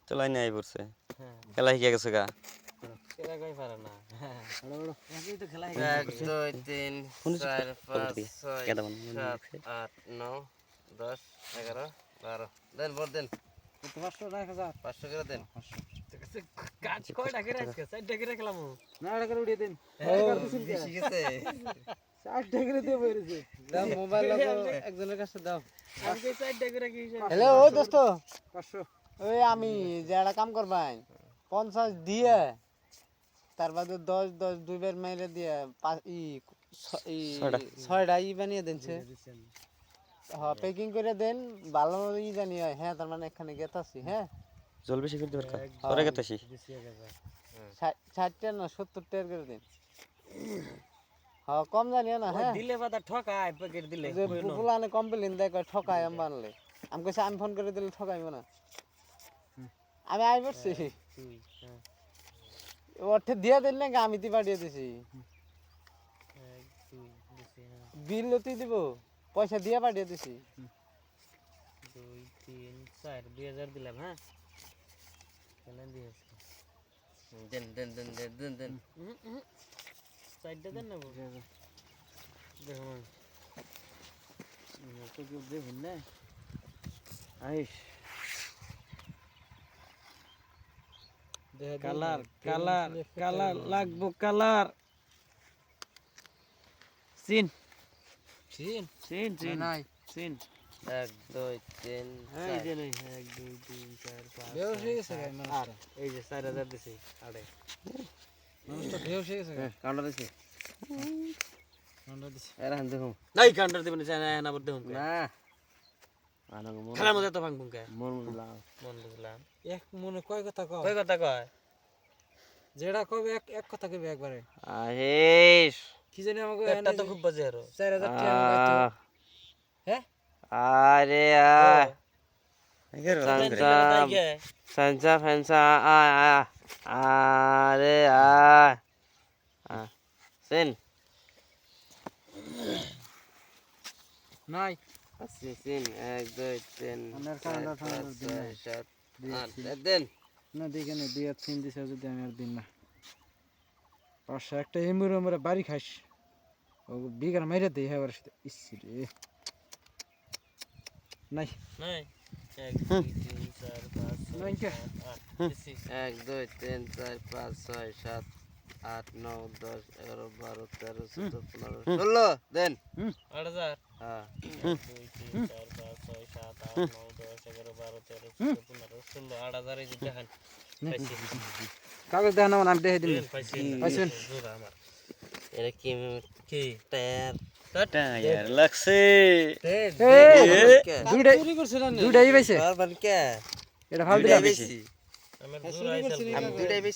তো লাইনে আই পড়ছে খেলা শিখে গেছে গা খেলা কই পারে না একই তো খেলা 1 2 3 4 5 6 7 8 9 10 11 12 দেন ভোট দেন 500 করে দেন কাজ কয় টাকা আজকে 4 টাকা খেলাম না টাকা উড়িয়ে দেন বেশি গেছে 60 টাকা দিয়ে বেরিয়েছে দাও মোবাইল লাগো একজনের কাছে দাও আজকে 4 টাকা কি হ্যালো ও দোস্ত 500 ওই আমি যে একটা কাম করবাই 50 দিয়ে তার বাদে 10 10 দুইবার মেরে দিয়ে ছয়টা ই বানিয়ে দেনছে হ্যাঁ প্যাকিং করে দেন ভালো ই জানি হ্যাঁ তার মানে এখানে গেতাছি হ্যাঁ জল বেশি করে দরকার পরে গেতাছি 60 না 70 টাকা করে দেন হ্যাঁ কম জানিও না হ্যাঁ দিলে বাদা ঠকায় প্যাকেট দিলে যে পুলানে কমপ্লেইন দেয় কয় ঠকায় আমি বানলে আমি কইছি আমি ফোন করে দিলে ঠকাইবো না আমি আই পড়ছি ওঠে দিয়ে দেন না আমি দি পাঠিয়ে দিছি বিল লতি দিব পয়সা দিয়ে পাঠিয়ে দিছি 2 3 4 2000 দিলাম হ্যাঁ কেন দিয়েছি দেন দেন দেন দেন দেন দেন সাইডটা দেন না দেখুন তো কেউ দেখুন না আইস কালার কালার কালার লাগবো কালার সিন চিন সিন সিন নাই সিন 1 2 3 এই যে নাই 1 2 3 4 5 বেউস হয়ে গেছে গাই মানুষটা এই যে 4000 দিছি আড়ে মানুষটা বেউস হয়ে গেছে কাউন্টার দিছি আমরা দিছি এরা হান দেখুন নাই কাউন্টার দিবেন না বড় দেখুন না আনো মন খেলার মধ্যে তো ভাঙবুন কে মন বুঝলাম মন বুঝলাম এক মনে কয় কথা কও কই কথা কয় যেটা কবে এক কথা কবে একবারে আহেশ কি জানি আমাকে পেটটা তো খুব বাজে আরো 4000 টাকা লাগাইতো হ্যাঁ আরে ফেন্সা ফেন্সা আরে সেন নাই সিন 1 2 3 আমার কাউন্টার ফাউন্টার দিন না 7 8 দেন না দেখে নে 2 আর 3 দিছে যদি আমি আর দিন না পাশে একটা এমুর আমরা বাড়ি খাইস ও বিগার মাইরে দেই হ্যাঁ ওর সাথে ইসি রে নাই নাই 1 2 3 4 5 নাই কে 1 2 3 4 5 6 7 8 9 10 11 12 13 14 15 16 দেন 8000 হ্যাঁ 2 3 4 5 6 7 8 9 10 11 12 13 14 15 16 8000 এই যে দেখেন পাইছি কাগজ দেন না আমি দেখে দিন পাইছি পাইছেন? জোড়া আমার এটা কি কি টায়ার টায়ার লাগছে দুইটাই চুরি করছ না দুইটাই পাইছে বারবার কে এটা ফাল দিলা বেশি আমার জোড়া আইছে আমি দুইটাই বেশি